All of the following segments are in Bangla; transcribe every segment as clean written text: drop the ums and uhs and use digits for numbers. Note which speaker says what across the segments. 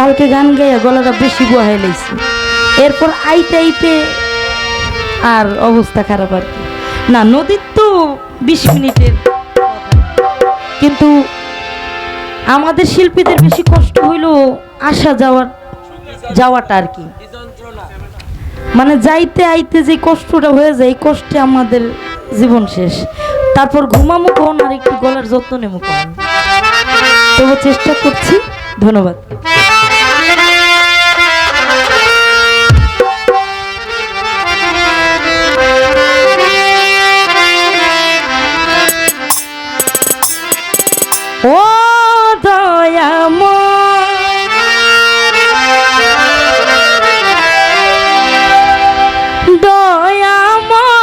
Speaker 1: কালকে গান গাইয়া গলাটা বেশি বহাই লাইছি, এরপর আইতে আইতে আর অবস্থা খারাপ আর কি। না, নদীর তো 20 মিনিটের, কিন্তু আমাদের শিল্পীদের বেশি কষ্ট হইল আসা যাওয়াটা আর কি। মানে যাইতে আইতে যে কষ্টটা হয়ে যায়, এই কষ্টে আমাদের জীবন শেষ। তারপর ঘুমামো কোন আর একটু গলার যত্ন নেবো কোন, তবু চেষ্টা করছি। ধন্যবাদ। ও দয়াময় দয়াময়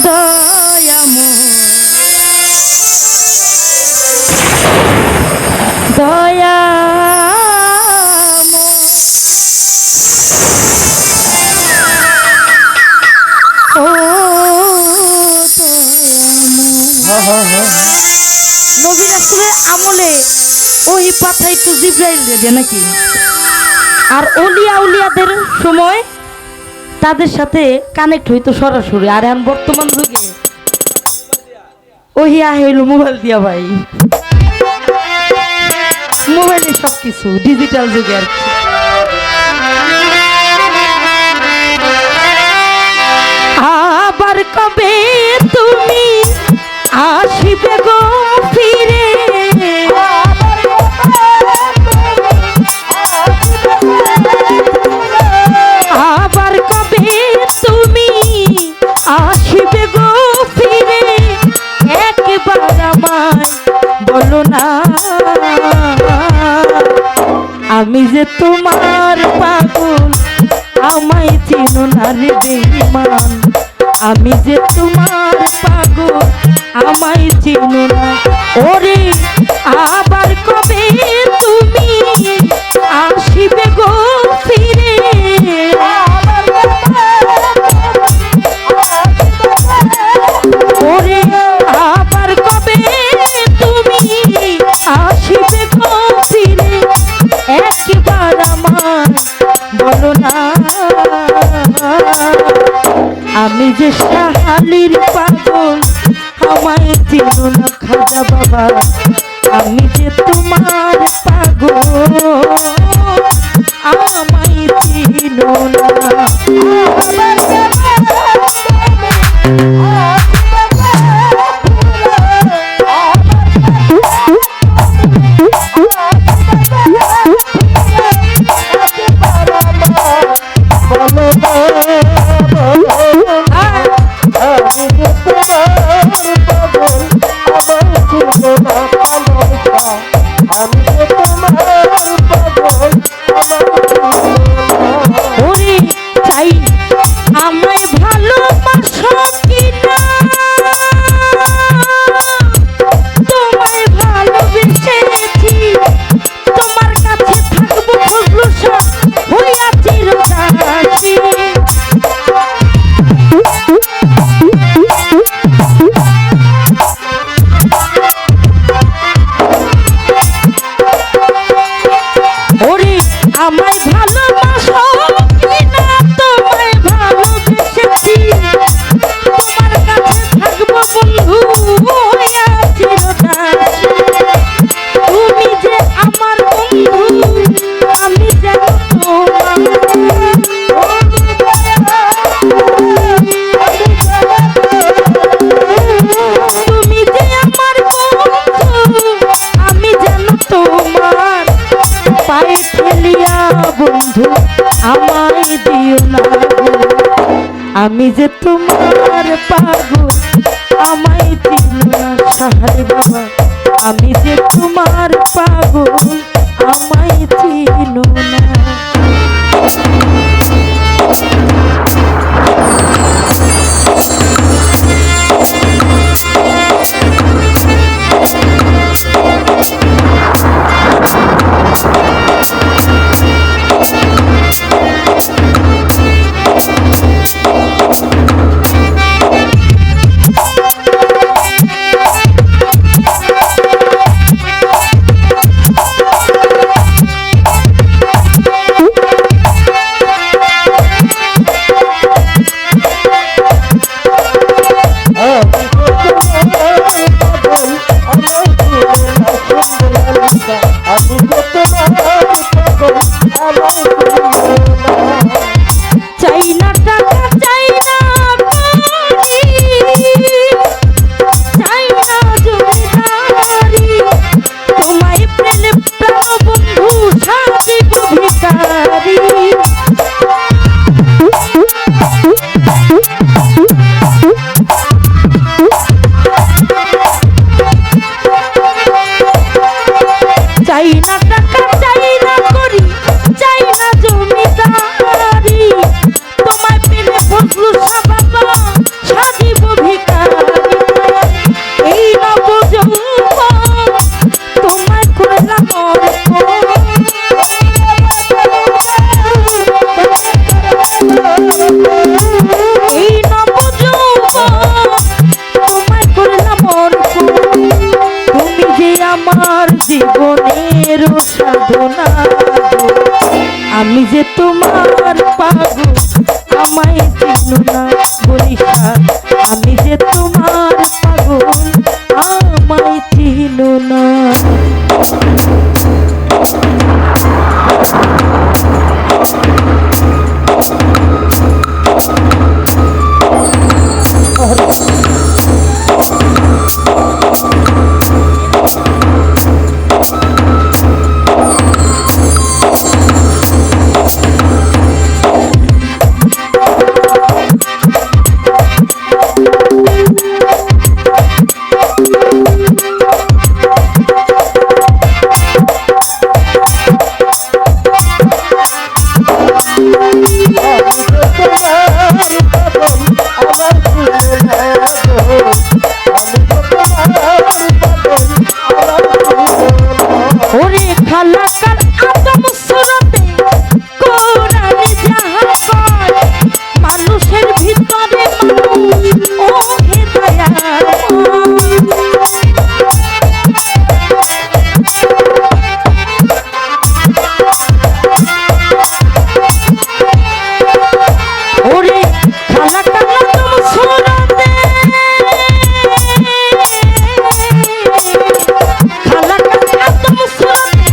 Speaker 1: দয়াময় নবী রাসূলের আমলে ওই পাঠাই তো জিবরাইল রে নাকি, আর ওলিয়া উলিয়াদের সময় তাদের সাথে কানেক্ট হইতো সরাসরি। আর এখন বর্তমান যুগে ওই হইল মোবাইল দিয়া ভাই, মোবাইলে সবকিছু ডিজিটাল যুগে আর কি। আবার কবে তুমি আসিবে গো ফিরে, আবার কবে তুমি আসিবে গো ফিরে, একবার আমায় বলো না। আমি যে তোমার পাগল, আমায় চিনো না রে বেঈমান। আমি যে তোমার পাগল, আমায় চিনো না। ওরে আবার কবে তুমি আসিবে গো ফিরে, ওরে আবার কবে তুমি আসিবে গো ফিরে, একবার আমায় বলো না। আমি যে শাহালির পাগল, আমায় চিনো না খাজা বাবা। আমি যে তোমার পাগল, আমায় চিনো না। ওরে চাই আমায় ভালোবাসো কিনা, তোমায় ভালোবেসেছি, তোমার কাছে থাকবো ফজলুশা হইয়া চিরদাসী। ওরে আমায় ভালোবাসো কিনা, তোমায় ভালোবেসেছি, তোমার কাছে থাকবো বন্ধু হইয়া চিরদাসী। তুমি যে আমার বন্ধু, আমি যেন তোমার, তুমি যে আমার বন্ধু, আমি যেন তোমার পায়ে ঠেলিয়া বন্ধু আমায় দিও না গো। আমি যে তোমার পাগল, আমায় চিনো না শাহালি বাবা। আমি যে তোমার পাগল, আমায় চিনো না। ভরপুর, তুমি যে আমার জীবনের সাধনা গো। আমি যে তোমার পাগল, আমায় চিনো না বলিসা, আমি যে তোমার পাগল, আমায় চিনো না। ওরে খালাকার আদম সুরতে কোরআন যাহা কয়, মানুষের ভিতরে মানুষ ও হে দয়ার। ওরে খালাকার আদম সুরতে, খালাকার আদম সুরতে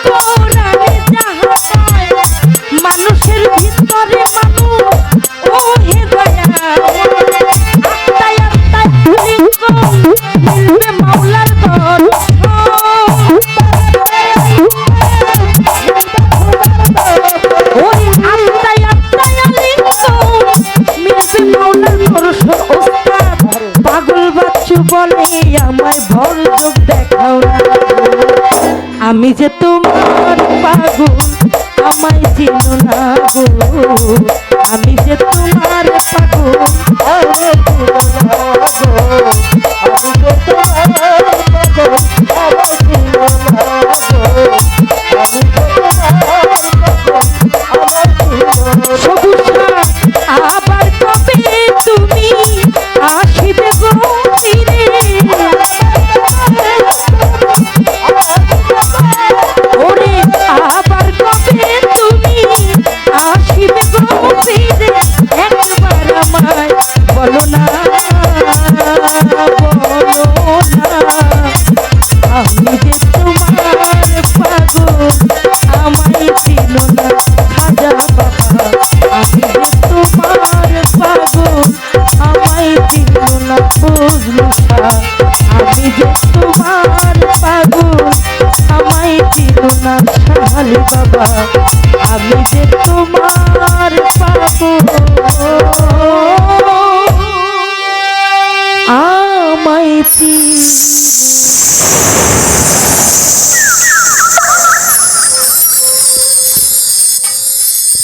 Speaker 1: কোরআনে যাহা কয়, মানুষের ভিতরে মানুষ ও হে দয়ার। আত্মায় আত্মায় লিঙ্গ মিলবে মাওলার দর্শন, ওই আত্মায় আত্মায় লিঙ্গ মিলবে মাওলার দর্শন। ওস্তাদ পাগল বাচ্চু বলে আমায় ভর চোখ দেখাও না, আমি যে তোমার পাগল, আমায় চিনো না গো। আমি যে তোমার পাগল, আমায় চিনো না গো। আমি যে তোমার পাগল, আমায় চিনো না গো। আমি যে তোমার পাগল, আমায় চিনো না। সবুজ আবার কবে তুমি আসিবে গো ফিরে, ওরে আবার কবে তুমি আসিবে গো ফিরে, একবার আমায় বলো না, বলো না। আমি যে তোমার পাগল, আমায় চিনো না খাজা বাবা। আমি যে তোমার পাগল, আমায় চিনো না ফজলু শাহ। আমি যে তোমার পাগল, আমায় চিনো না শাহালি বাবা। আমি যে তোমার পাগল, আমায় চিনো।